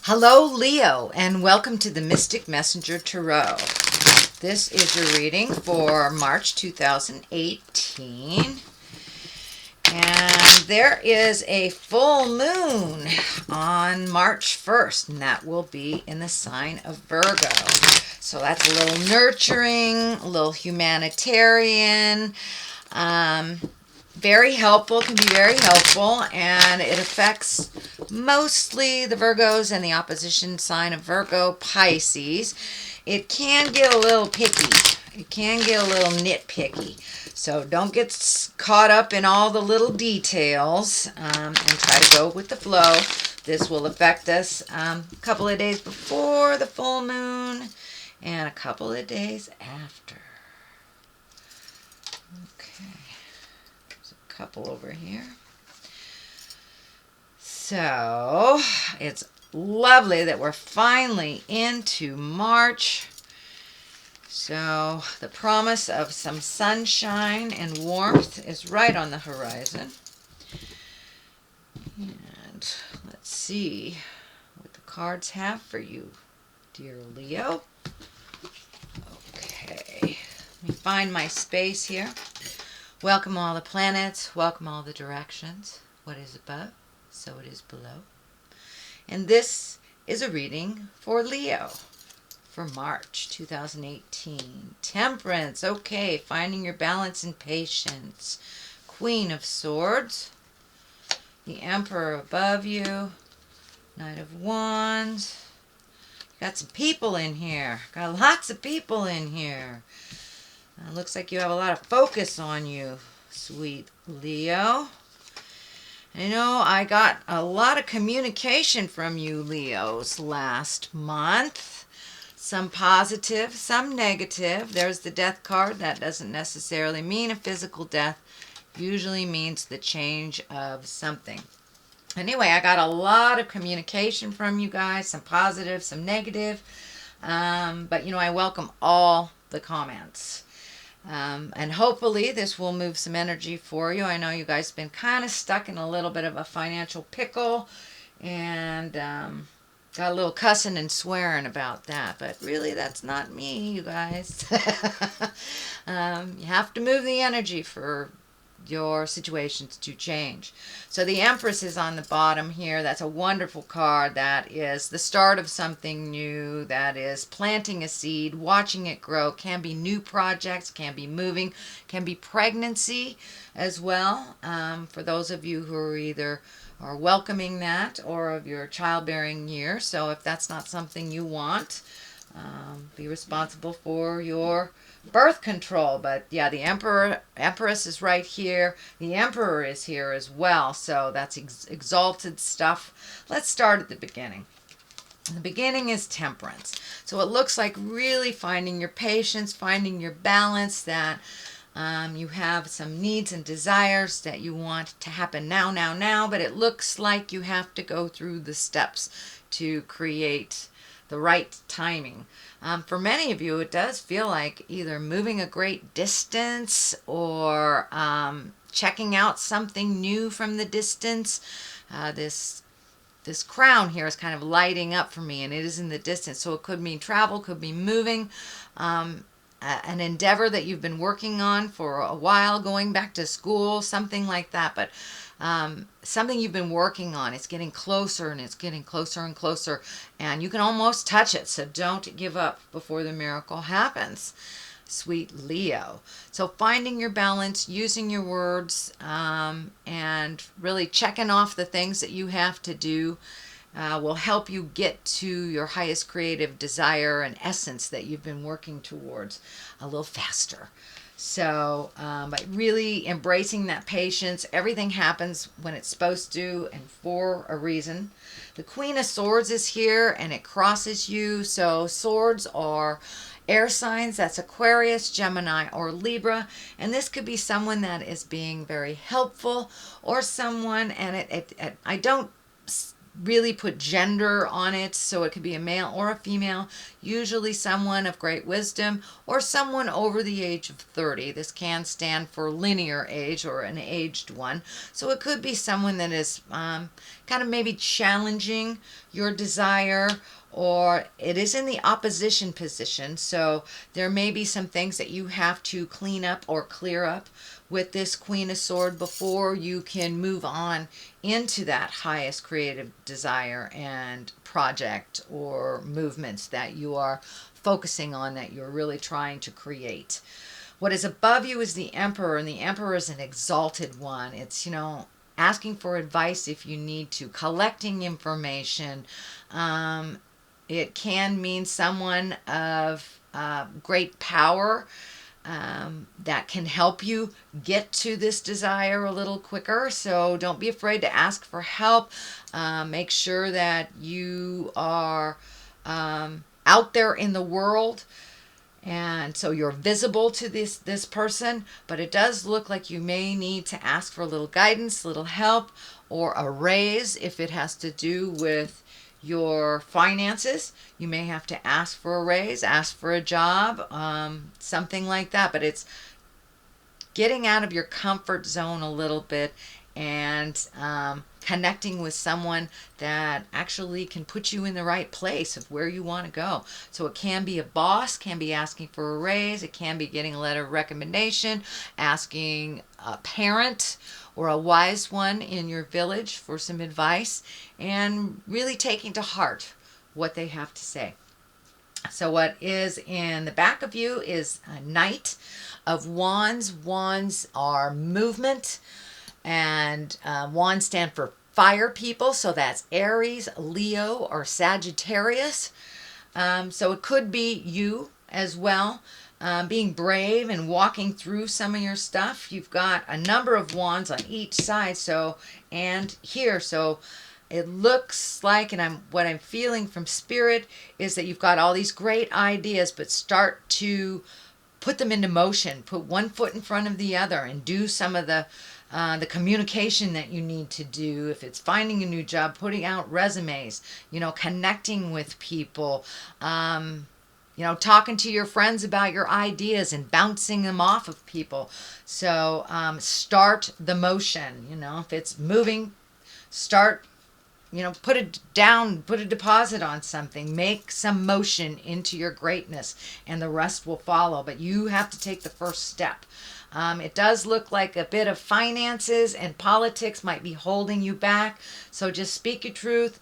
Hello, Leo, and welcome to the Mystic Messenger Tarot. This is your reading for March 2018. And there is a full moon on March 1st, and that will be in the sign of Virgo. So that's a little nurturing, a little humanitarian, very helpful, can be very helpful, and it affects mostly the Virgos and the opposition sign of Virgo, Pisces. It can get a little picky. It can get a little nitpicky. So don't get caught up in all the little details and try to go with the flow. This will affect us a couple of days before the full moon and a couple of days after. Okay. Couple over here. So it's lovely that we're finally into March. So the promise of some sunshine and warmth is right on the horizon. And let's see what the cards have for you, dear Leo. Okay, let me find my space here. Welcome all the planets, welcome all the directions. What is above, so it is below. And this is a reading for Leo for March 2018. Temperance, okay, finding your balance and patience. Queen of Swords, the Emperor above you, Knight of Wands. Got some people in here, got lots of people in here. Looks like you have a lot of focus on you, sweet Leo. I got a lot of communication from you, Leos, last month. Some positive, some negative. There's the death card. That doesn't necessarily mean a physical death. Usually means the change of something. Anyway, I got a lot of communication from you guys. Some positive, some negative. But, I welcome all the comments. And hopefully this will move some energy for you. I know you guys have been kind of stuck in a little bit of a financial pickle and got a little cussing and swearing about that. But really, that's not me, you guys. You have to move the energy for your situations to change. So the Empress is on the bottom here. That's a wonderful card. That is the start of something new. That is planting a seed, watching it grow. Can be new projects, can be moving, can be pregnancy as well. For those of you who are either are welcoming that or of your childbearing year. So if that's not something you want, be responsible for your birth control. But yeah, the Empress is right here. The Emperor is here as well. So that's exalted stuff. Let's start at the beginning. The beginning is temperance. So it looks like really finding your patience, finding your balance, that you have some needs and desires that you want to happen now, but it looks like you have to go through the steps to create the right timing. For many of you, it does feel like either moving a great distance or checking out something new from the distance. This crown here is kind of lighting up for me, and it is in the distance. So it could mean travel, could be moving, an endeavor that you've been working on for a while, going back to school, something like that. But something you've been working on, it's getting closer and it's getting closer and closer, and you can almost touch it. So don't give up before the miracle happens, sweet Leo. So finding your balance, using your words, and really checking off the things that you have to do will help you get to your highest creative desire and essence that you've been working towards a little faster. So by really embracing that patience, everything happens when it's supposed to and for a reason. The Queen of Swords is here and it crosses you. So swords are air signs. That's Aquarius, Gemini, or Libra. And this could be someone that is being very helpful, or someone, and I don't really put gender on it, so it could be a male or a female, usually someone of great wisdom or someone over the age of 30. This can stand for linear age or an aged one. So it could be someone that is kind of maybe challenging your desire, or it is in the opposition position. So there may be some things that you have to clean up or clear up with this Queen of Swords before you can move on into that highest creative desire and project or movements that you are focusing on, that you're really trying to create. What is above you is the Emperor, and the Emperor is an exalted one. It's, asking for advice if you need to, collecting information. It can mean someone of great power that can help you get to this desire a little quicker. So don't be afraid to ask for help. Make sure that you are out there in the world, and so you're visible to this person. But it does look like you may need to ask for a little guidance, a little help, or a raise if it has to do with your finances. You may have to ask for a raise, ask for a job, something like that. But it's getting out of your comfort zone a little bit and connecting with someone that actually can put you in the right place of where you want to go. So it can be a boss, can be asking for a raise, it can be getting a letter of recommendation, asking a parent or a wise one in your village for some advice, and really taking to heart what they have to say. So what is in the back of you is a Knight of Wands. Wands are movement, and wands stand for fire people. So that's Aries, Leo, or Sagittarius. So it could be you as well. Being brave and walking through some of your stuff. You've got a number of wands on each side, and here. So it looks like, and what I'm feeling from Spirit is that you've got all these great ideas, but start to put them into motion. Put one foot in front of the other and do some of the communication that you need to do. If it's finding a new job, putting out resumes, connecting with people, talking to your friends about your ideas and bouncing them off of people. So start the motion. If it's moving, start, put it down, put a deposit on something, make some motion into your greatness, and the rest will follow. But you have to take the first step. It does look like a bit of finances and politics might be holding you back. So just speak your truth,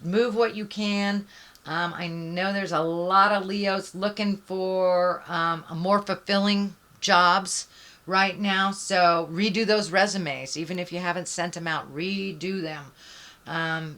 move what you can. I know there's a lot of Leos looking for a more fulfilling jobs right now. So redo those resumes. Even if you haven't sent them out, redo them.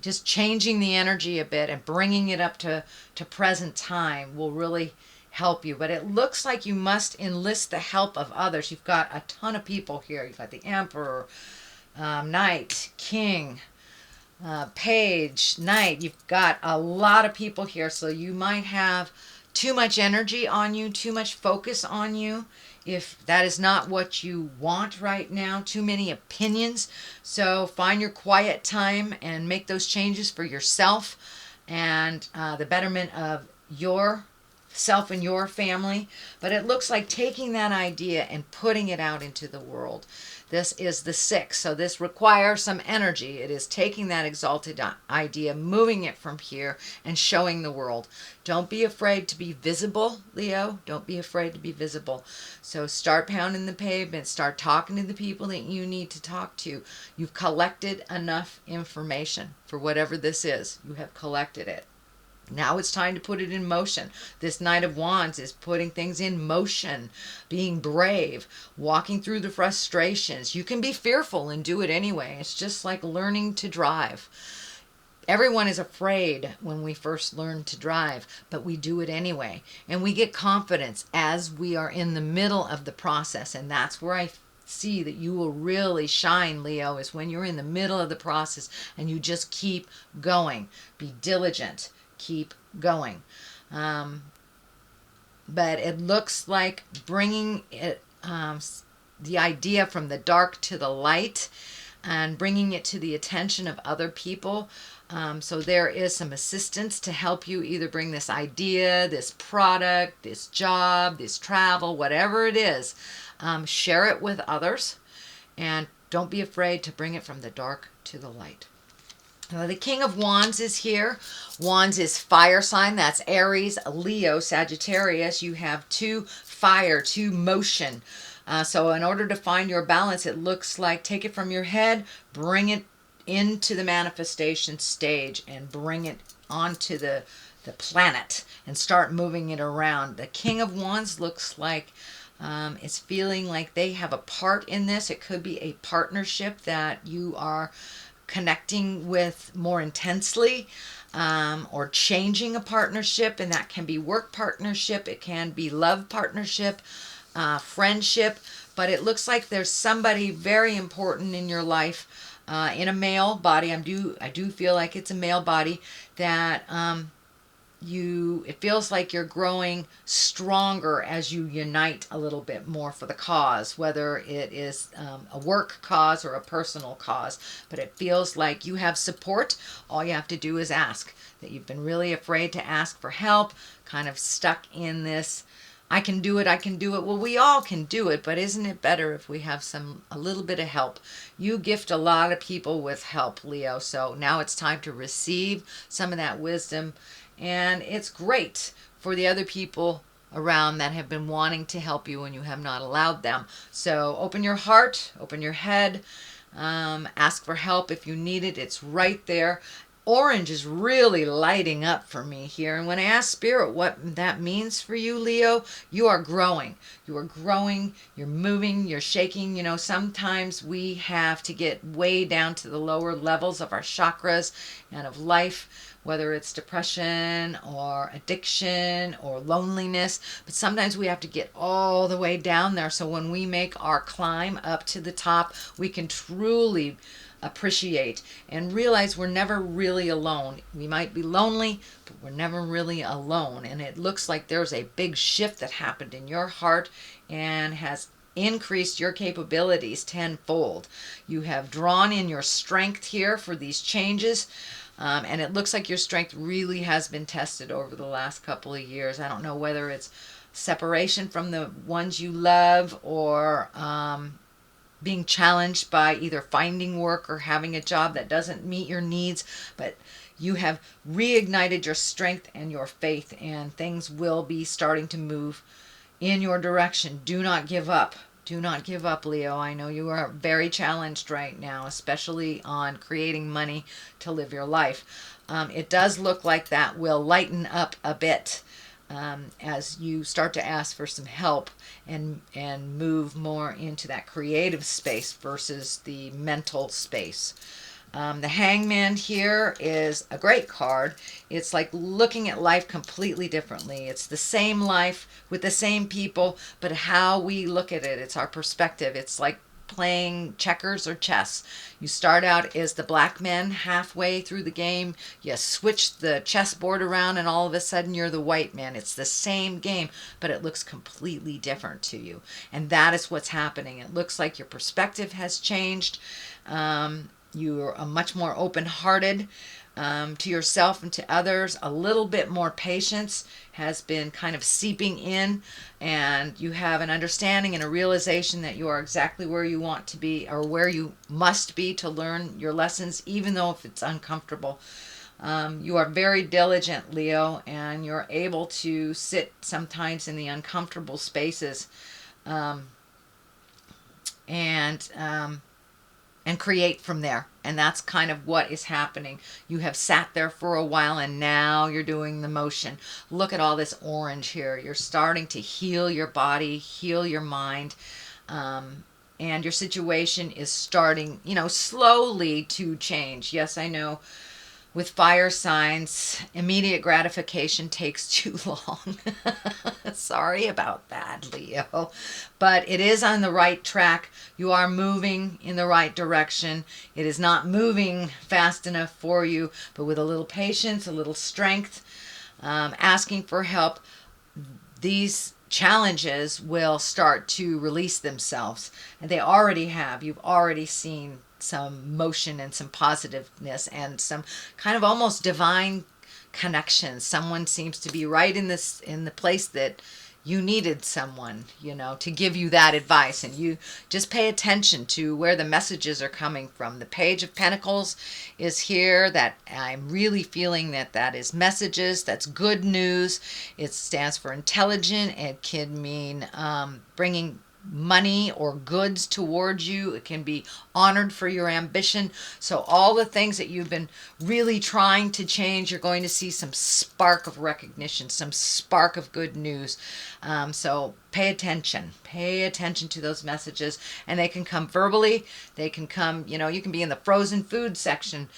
Just changing the energy a bit and bringing it up to present time will really help you. But it looks like you must enlist the help of others. You've got a ton of people here. You've got the Emperor, Knight, King, Page, Knight. You've got a lot of people here, so you might have too much energy on you, too much focus on you, if that is not what you want right now. Too many opinions. So find your quiet time and make those changes for yourself and the betterment of yourself and your family. But it looks like taking that idea and putting it out into the world. This is the 6, so this requires some energy. It is taking that exalted idea, moving it from here, and showing the world. Don't be afraid to be visible, Leo. Don't be afraid to be visible. So start pounding the pavement. Start talking to the people that you need to talk to. You've collected enough information for whatever this is. You have collected it. Now it's time to put it in motion. This Knight of Wands is putting things in motion, being brave, walking through the frustrations. You can be fearful and do it anyway. It's just like learning to drive. Everyone is afraid when we first learn to drive, but we do it anyway. And we get confidence as we are in the middle of the process. And that's where I see that you will really shine, Leo, is when you're in the middle of the process and you just keep going. Be diligent. Keep going. But it looks like bringing it, the idea from the dark to the light and bringing it to the attention of other people So there is some assistance to help you either bring this idea, this product, this job, this travel, whatever it is. Share it with others, and don't be afraid to bring it from the dark to the light. The King of Wands is here. Wands is fire sign. That's Aries, Leo, Sagittarius. You have 2 fire, 2 motion. So in order to find your balance, it looks like take it from your head, bring it into the manifestation stage, and bring it onto the planet and start moving it around. The King of Wands looks like it's feeling like they have a part in this. It could be a partnership that you are connecting with more intensely, or changing a partnership, and that can be work partnership, it can be love partnership, friendship, but it looks like there's somebody very important in your life, in a male body. I do feel like it's a male body that it feels like you're growing stronger as you unite a little bit more for the cause, whether it is a work cause or a personal cause. But it feels like you have support. All you have to do is ask. That you've been really afraid to ask for help, kind of stuck in this, I can do it, I can do it. Well, we all can do it, but isn't it better if we have a little bit of help? You gift a lot of people with help, Leo, so now it's time to receive some of that wisdom. And it's great for the other people around that have been wanting to help you and you have not allowed them. So open your heart, open your head, ask for help if you need it. It's right there. Orange is really lighting up for me here. And when I ask Spirit what that means for you, Leo, you are growing. You are growing, you're moving, you're shaking. You know, sometimes we have to get way down to the lower levels of our chakras and of life, whether it's depression or addiction or loneliness. But sometimes we have to get all the way down there. So when we make our climb up to the top, we can truly appreciate and realize we're never really alone. We might be lonely, but we're never really alone. And it looks like there's a big shift that happened in your heart and has increased your capabilities tenfold. You have drawn in your strength here for these changes. And it looks like your strength really has been tested over the last couple of years. I don't know whether it's separation from the ones you love, or being challenged by either finding work or having a job that doesn't meet your needs, but you have reignited your strength and your faith, and things will be starting to move in your direction. Do not give up. Do not give up, Leo. I know you are very challenged right now, especially on creating money to live your life. It does look like that will lighten up a bit as you start to ask for some help and move more into that creative space versus the mental space. The Hangman here is a great card. It's like looking at life completely differently. It's the same life with the same people, but how we look at it, it's our perspective. It's like playing checkers or chess. You start out as the black man halfway through the game. You switch the chessboard around and all of a sudden you're the white man. It's the same game, but it looks completely different to you. And that is what's happening. It looks like your perspective has changed. You're a much more open-hearted to yourself and to others. A little bit more patience has been kind of seeping in, and you have an understanding and a realization that you are exactly where you want to be, or where you must be to learn your lessons, even though if it's uncomfortable. You are very diligent, Leo, and you're able to sit sometimes in the uncomfortable spaces and create from there. And that's kind of what is happening. You have sat there for a while and now you're doing the motion. Look at all this orange here. You're starting to heal your body, heal your mind. And your situation is starting, slowly to change. Yes, I know with fire signs, immediate gratification takes too long. Sorry about that, Leo. But it is on the right track. You are moving in the right direction. It is not moving fast enough for you, but with a little patience, a little strength, asking for help, these challenges will start to release themselves. And they already have. You've already seen some motion and some positiveness and some kind of almost divine connections. Someone seems to be right in the place that you needed someone, to give you that advice, and you just pay attention to where the messages are coming from. The Page of Pentacles is here. That I'm really feeling that is messages. That's good news. It stands for intelligent. It can mean bringing money or goods towards you. It can be honored for your ambition. So all the things that you've been really trying to change, you're going to see some spark of recognition, some spark of good news. So pay attention to those messages, and they can come verbally. They can come, you can be in the frozen food section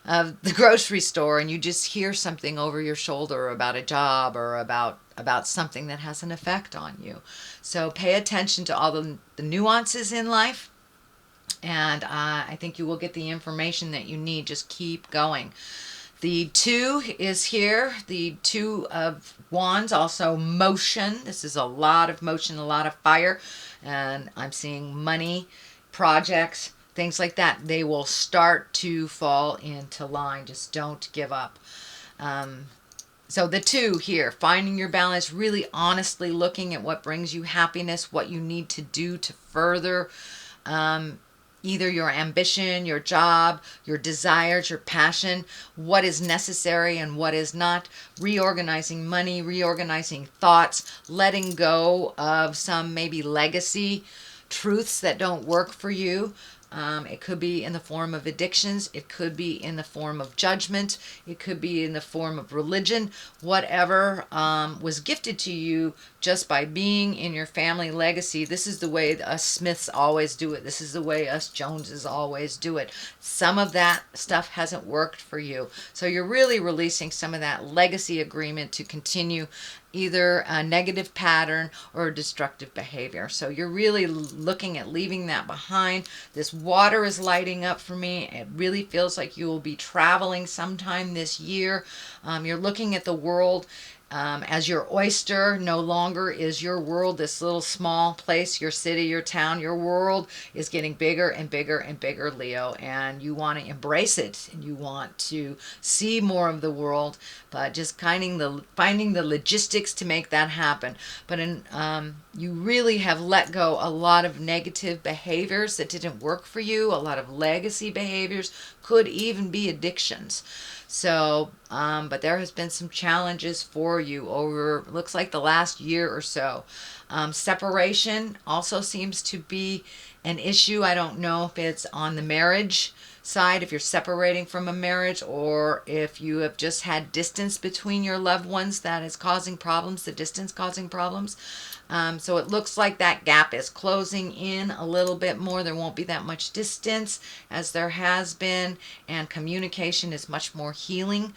of the grocery store and you just hear something over your shoulder about a job or about something that has an effect on you. So pay attention to all the nuances in life, and I think you will get the information that you need. Just keep going. The 2 is here. The 2 of Wands, also motion. This is a lot of motion, a lot of fire, and I'm seeing money, projects, things like that. They will start to fall into line. Just don't give up. So the 2 here, finding your balance, really honestly looking at what brings you happiness, what you need to do to further either your ambition, your job, your desires, your passion, what is necessary and what is not, reorganizing money, reorganizing thoughts, letting go of some maybe legacy truths that don't work for you. It could be in the form of addictions. It could be in the form of judgment. It could be in the form of religion. Whatever was gifted to you just by being in your family legacy. This is the way us Smiths always do it. This is the way us Joneses always do it. Some of that stuff hasn't worked for you. So you're really releasing some of that legacy agreement to continue either a negative pattern or a destructive behavior. So you're really looking at leaving that behind. This water is lighting up for me. It really feels like you will be traveling sometime this year. You're looking at the world as your oyster. No longer is your world this little small place, your city, your town. Your world is getting bigger and bigger and bigger, Leo, and you want to embrace it and you want to see more of the world, but just finding the logistics to make that happen. But you really have let go a lot of negative behaviors that didn't work for you, a lot of legacy behaviors, could even be addictions. So, but there has been some challenges for you over, looks like the last year or so. Separation also seems to be an issue. I don't know if it's on the marriage side, if you're separating from a marriage, or if you have just had distance between your loved ones that is causing problems, the distance causing problems. So it looks like that gap is closing in a little bit more. There won't be that much distance as there has been, and communication is much more healing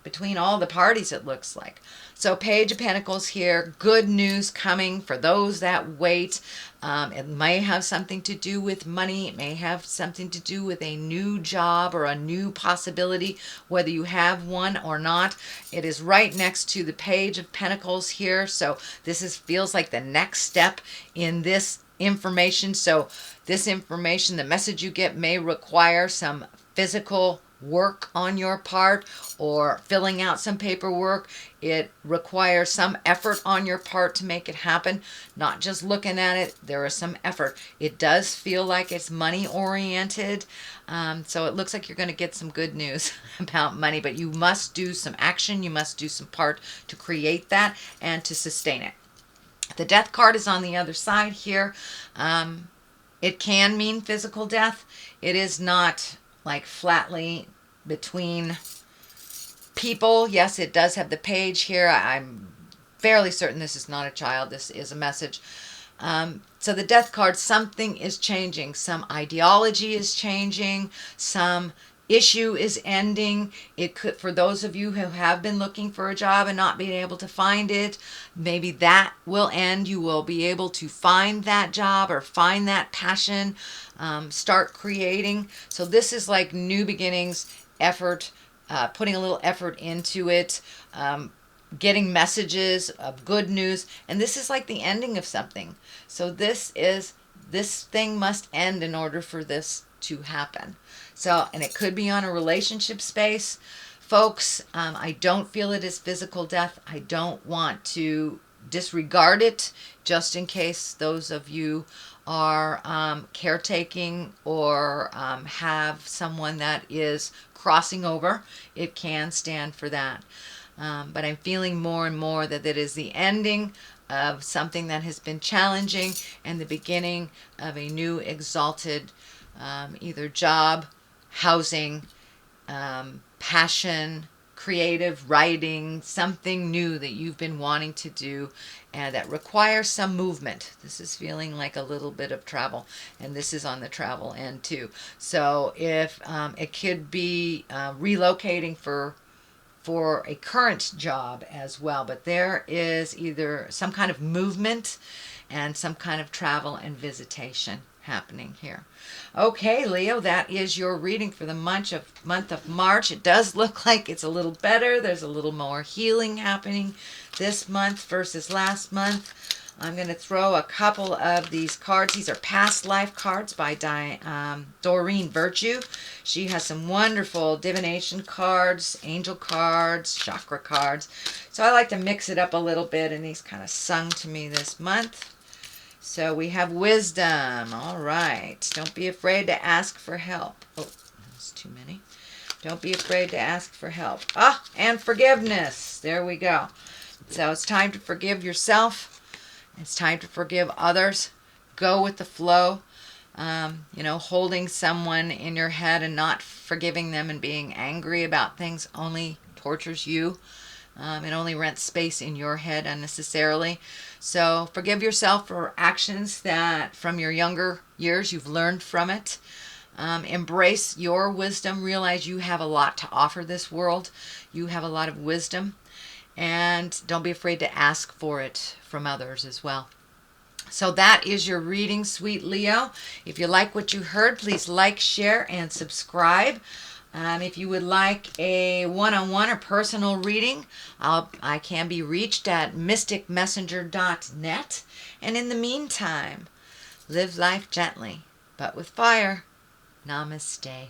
between all the parties, it looks like. So Page of Pentacles here, good news coming for those that wait. It may have something to do with money. It may have something to do with a new job or a new possibility, whether you have one or not. It is right next to the Page of Pentacles here. So this feels like the next step in this information. So this information, the message you get, may require some physical work on your part or filling out some paperwork. It requires some effort on your part to make it happen, not just looking at it. There is some effort. It does feel like it's money oriented. So it looks like you're going to get some good news about money, but you must do some action. You must do some part to create that and to sustain it. The Death card is on the other side here. It can mean physical death. It is not like flatly between people. Yes, it does have the page here. I'm fairly certain this is not a child. This is a message. So the Death card, something is changing. Some ideology is changing. Some issue is ending. It could, for those of you who have been looking for a job and not being able to find it, maybe that will end. You will be able to find that job or find that passion, start creating. So this is like new beginnings, effort, putting a little effort into it. getting messages of good news, and this is like the ending of something. So this thing must end in order for this to happen. So, and it could be on a relationship space. Folks, I don't feel it is physical death. I don't want to disregard it, just in case those of you are caretaking or have someone that is crossing over. It can stand for that. But I'm feeling more and more that it is the ending of something that has been challenging and the beginning of a new exalted either job, housing, passion, creative writing, something new that you've been wanting to do and that requires some movement. This is feeling like a little bit of travel, and this is on the travel end too. So if it could be relocating for a current job as well, but there is either some kind of movement and some kind of travel and visitation happening here. Okay, Leo, that is your reading for the month of March. It does look like it's a little better. There's a little more healing happening this month versus last month. I'm going to throw a couple of these cards. These are past life cards by Doreen Virtue. She has some wonderful divination cards, angel cards, chakra cards. So I like to mix it up a little bit, and these kind of sung to me this month. So we have wisdom. All right. Don't be afraid to ask for help. Oh, that's too many. Don't be afraid to ask for help. And forgiveness. There we go. So it's time to forgive yourself. It's time to forgive others. Go with the flow. Holding someone in your head and not forgiving them and being angry about things only tortures you. It only rents space in your head unnecessarily. So forgive yourself for actions that from your younger years you've learned from it. Embrace your wisdom. Realize you have a lot to offer this world. You have a lot of wisdom. And don't be afraid to ask for it from others as well. So that is your reading, sweet Leo. If you like what you heard, please like, share, and subscribe. If you would like a one-on-one or personal reading, I can be reached at mysticmessenger.net. And in the meantime, live life gently, but with fire. Namaste.